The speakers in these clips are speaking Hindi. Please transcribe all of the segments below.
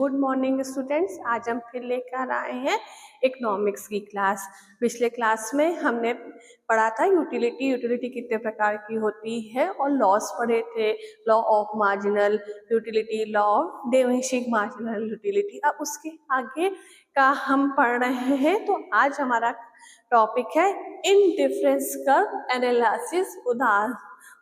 Good morning students. आज हम फिर लेकर आए हैं इकोनॉमिक्स की क्लास। पिछले क्लास में हमने पढ़ा था यूटिलिटी कितने प्रकार की होती है और लॉस पढ़े थे, law of marginal utility, law of diminishing marginal utility. अब उसके आगे का हम पढ़ रहे हैं। तो आज हमारा टॉपिक है इनडिफरेंस कर्व एनालिसिस,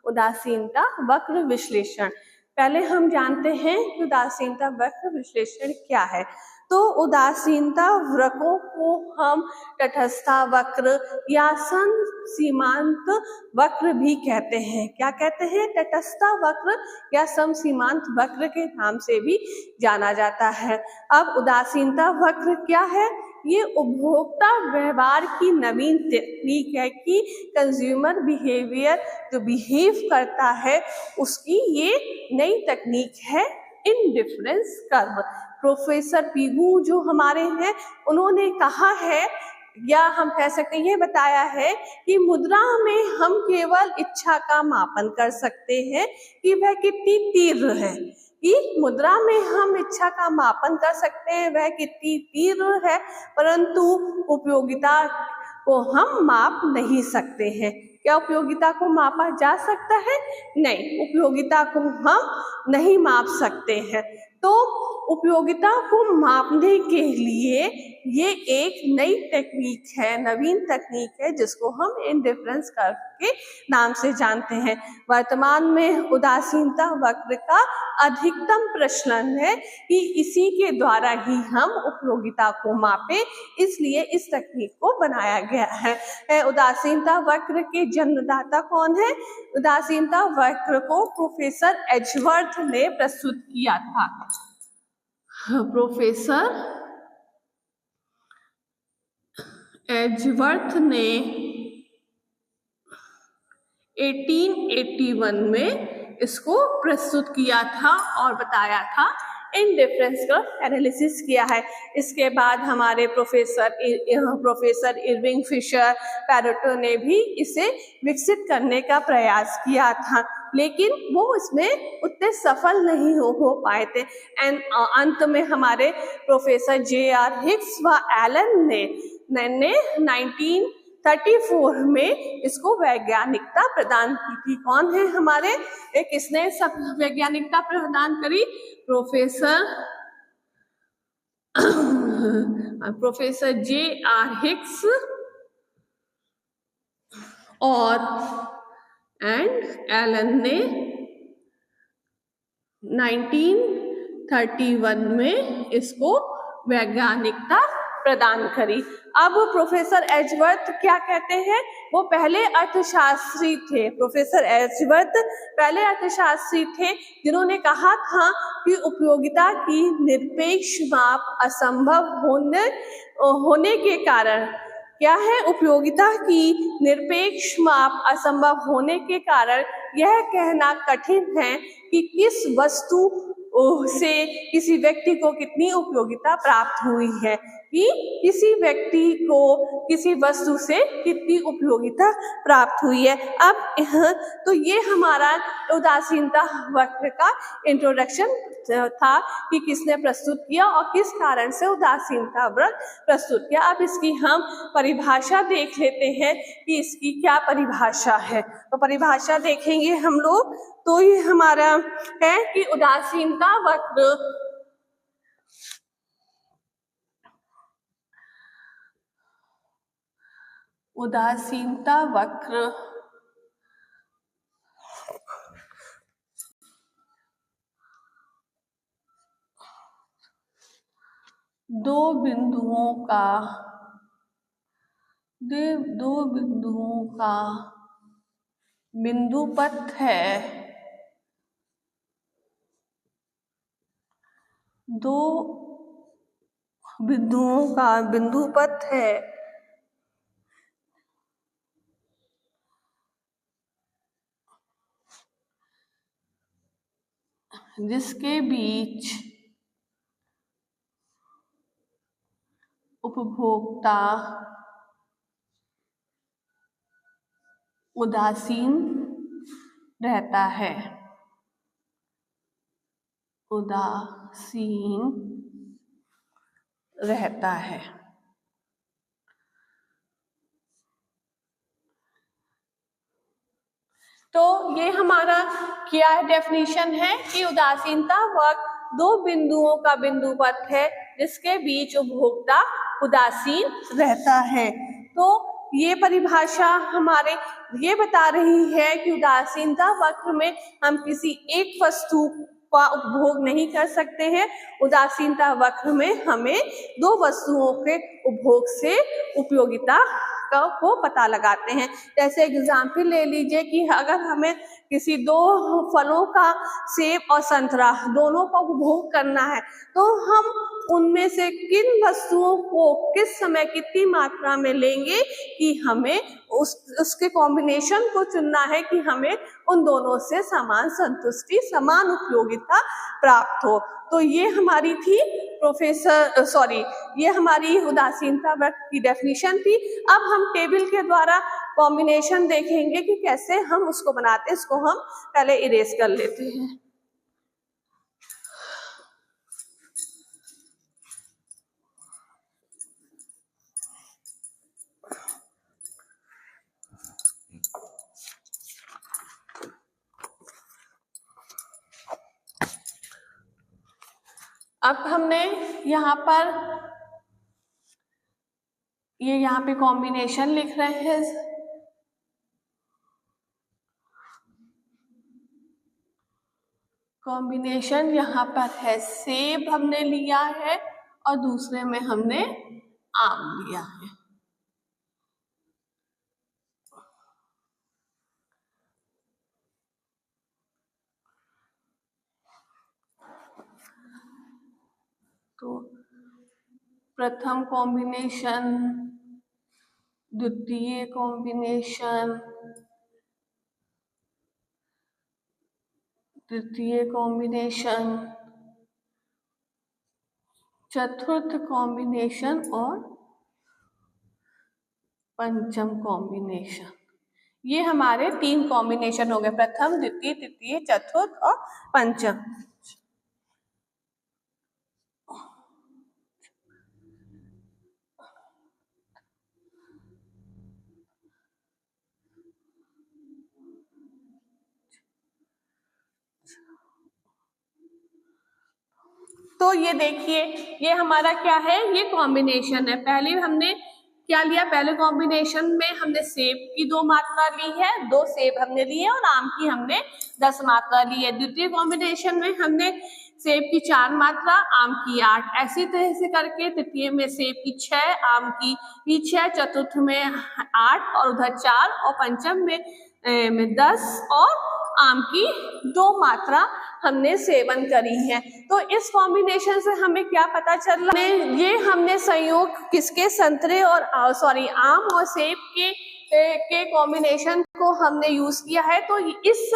उदासीनता वक्र विश्लेषण। पहले हम जानते हैं कि उदासीनता वक्र विश्लेषण क्या है। तो उदासीनता वक्रों को हम तटस्थता वक्र या समसीमांत वक्र भी कहते हैं। क्या कहते हैं? तटस्थता वक्र या समसीमांत वक्र के नाम से भी जाना जाता है। अब उदासीनता वक्र क्या है? ये उपभोक्ता व्यवहार की नवीन तकनीक है कि कंज्यूमर बिहेवियर जो बिहेव करता है उसकी ये नई तकनीक है इनडिफरेंस कर्व। प्रोफेसर पीगू जो हमारे हैं उन्होंने कहा है या हम कह सकते हैं, ये बताया है कि मुद्रा में हम केवल इच्छा का मापन कर सकते हैं कि वह कितनी तीव्र है। कि मुद्रा में हम इच्छा का मापन कर सकते हैं वह कितनी तीव्र है, परंतु उपयोगिता को हम माप नहीं सकते हैं। क्या उपयोगिता को मापा जा सकता है? नहीं, उपयोगिता को हम नहीं माप सकते हैं। तो उपयोगिता को मापने के लिए ये एक नई टेक्निक है, नवीन तकनीक है, जिसको हम इनडिफरेंस कर्व के नाम से जानते हैं। वर्तमान में उदासीनता वक्र का अधिकतम प्रचलन है कि इसी के द्वारा ही हम उपयोगिता को मापें, इसलिए इस तकनीक को बनाया गया है। उदासीनता वक्र के जन्मदाता कौन है? उदासीनता वक्र को प्रोफेसर एजवर्थ ने प्रस्तुत किया था। प्रोफेसर एजवर्थ ने 1881 में इसको प्रस्तुत किया था और बताया था, इनडिफरेंस कर्व एनालिसिस किया है। इसके बाद हमारे प्रोफेसर इरविंग फिशर पैरेटो ने भी इसे विकसित करने का प्रयास किया था, लेकिन वो इसमें उतने सफल नहीं हो पाए थे। एंड अंत में हमारे प्रोफेसर जे.आर. हिक्स व एलन ने 1934 में इसको वैज्ञानिकता प्रदान की थी। कौन है हमारे? किसने वैज्ञानिकता प्रदान करी? Professor JR. हिक्स और एलन ने 1931 में इसको वैज्ञानिकता प्रदान करी। अब प्रोफेसर एजवर्थ क्या कहते हैं? वो पहले अर्थशास्त्री थे। प्रोफेसर एजवर्थ पहले अर्थशास्त्री थे जिन्होंने कहा था कि उपयोगिता की निरपेक्ष माप असंभव होने के कारण, क्या है? उपयोगिता की निरपेक्ष माप असंभव होने के कारण यह कहना कठिन है कि किस वस्तु से किसी व्यक्ति को कितनी उपयोगिता प्राप्त हुई है, कि किसी व्यक्ति को किसी वस्तु से कितनी उपयोगिता प्राप्त हुई है। अब तो ये हमारा उदासीनता वक्र का इंट्रोडक्शन था कि किसने प्रस्तुत किया और किस कारण से उदासीनता वक्र प्रस्तुत किया। अब इसकी हम परिभाषा देख लेते हैं कि इसकी क्या परिभाषा है। तो परिभाषा देखेंगे हम लोग, तो ये हमारा है कि उदासीनता वक्र दो बिंदुओं का बिंदुपथ है। दो बिंदुओं का बिंदुपथ है जिसके बीच उपभोक्ता उदासीन रहता है। उदासीन रहता है। तो ये हमारा क्या डेफिनेशन है कि उदासीनता वक्र दो बिंदुओं का बिंदुपथ है जिसके बीच उपभोक्ता उदासीन रहता है। तो ये परिभाषा हमारे ये बता रही है कि उदासीनता वक्र में हम किसी एक वस्तु का उपभोग नहीं कर सकते हैं। उदासीनता वक्र में हमें दो वस्तुओं के उपभोग से उपयोगिता को पता लगाते हैं। जैसे एग्जाम्पल ले लीजिए कि अगर हमें किसी दो फलों का, सेब और संतरा दोनों का उपभोग करना है, तो हम उनमें से किन वस्तुओं को किस समय कितनी मात्रा में लेंगे कि हमें उसके कॉम्बिनेशन को चुनना है कि हमें उन दोनों से समान संतुष्टि, समान उपयोगिता प्राप्त हो। तो ये हमारी थी ये हमारी उदासीनता वक्र की डेफिनेशन थी। अब हम टेबल के द्वारा कॉम्बिनेशन देखेंगे कि कैसे हम उसको बनाते हैं। इसको हम पहले इरेज कर लेते हैं। अब हमने यहाँ पर यहाँ पे कॉम्बिनेशन लिख रहे हैं। कॉम्बिनेशन यहाँ पर है, सेब हमने लिया है और दूसरे में हमने आम लिया है। तो प्रथम कॉम्बिनेशन, द्वितीय कॉम्बिनेशन, तृतीय कॉम्बिनेशन, चतुर्थ कॉम्बिनेशन और पंचम कॉम्बिनेशन। ये हमारे 3 कॉम्बिनेशन हो गए, प्रथम, द्वितीय, तृतीय, चतुर्थ और पंचम। तो ये देखिए, ये हमारा क्या है, ये कॉम्बिनेशन है। पहले हमने क्या लिया, पहले कॉम्बिनेशन में हमने सेब की 2 मात्रा ली है, 2 सेब हमने लिए और आम की हमने 10 मात्रा ली है। द्वितीय कॉम्बिनेशन में हमने सेब की 4 मात्रा, आम की 8, ऐसी तरह से करके तृतीय में सेब की 6, आम की भी 6, चतुर्थ में 8 और उधर 4 और पंचम में 10 और आम की 2 मात्रा हमने सेवन करी है। तो इस कॉम्बिनेशन से हमें क्या पता चल रहा है, ये हमने संयोग किसके, संतरे और आम और सेब के कॉम्बिनेशन को हमने यूज किया है। तो इस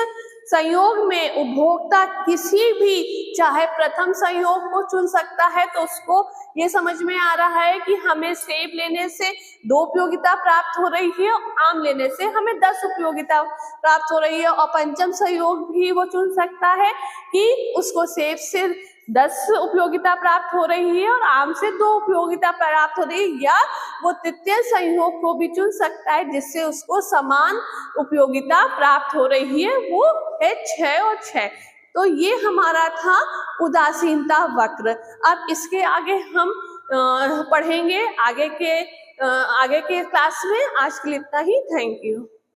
संयोग में उपभोक्ता किसी भी चाहे प्रथम संयोग को चुन सकता है। तो उसको ये समझ में आ रहा है कि हमें सेब लेने से 2 उपयोगिता प्राप्त हो रही है, आम लेने से हमें 10 उपयोगिता प्राप्त हो रही है। और पंचम संयोग भी वो चुन सकता है कि उसको सेब से 10 उपयोगिता प्राप्त हो रही है और आम से 2 उपयोगिता प्राप्त हो रही है, या वो तृतीय संयोग को भी चुन सकता है जिससे उसको समान उपयोगिता प्राप्त हो रही है, वो है 6 और 6। तो ये हमारा था उदासीनता वक्र। अब इसके आगे हम पढ़ेंगे आगे के क्लास में। आज के लिए इतना ही। Thank you.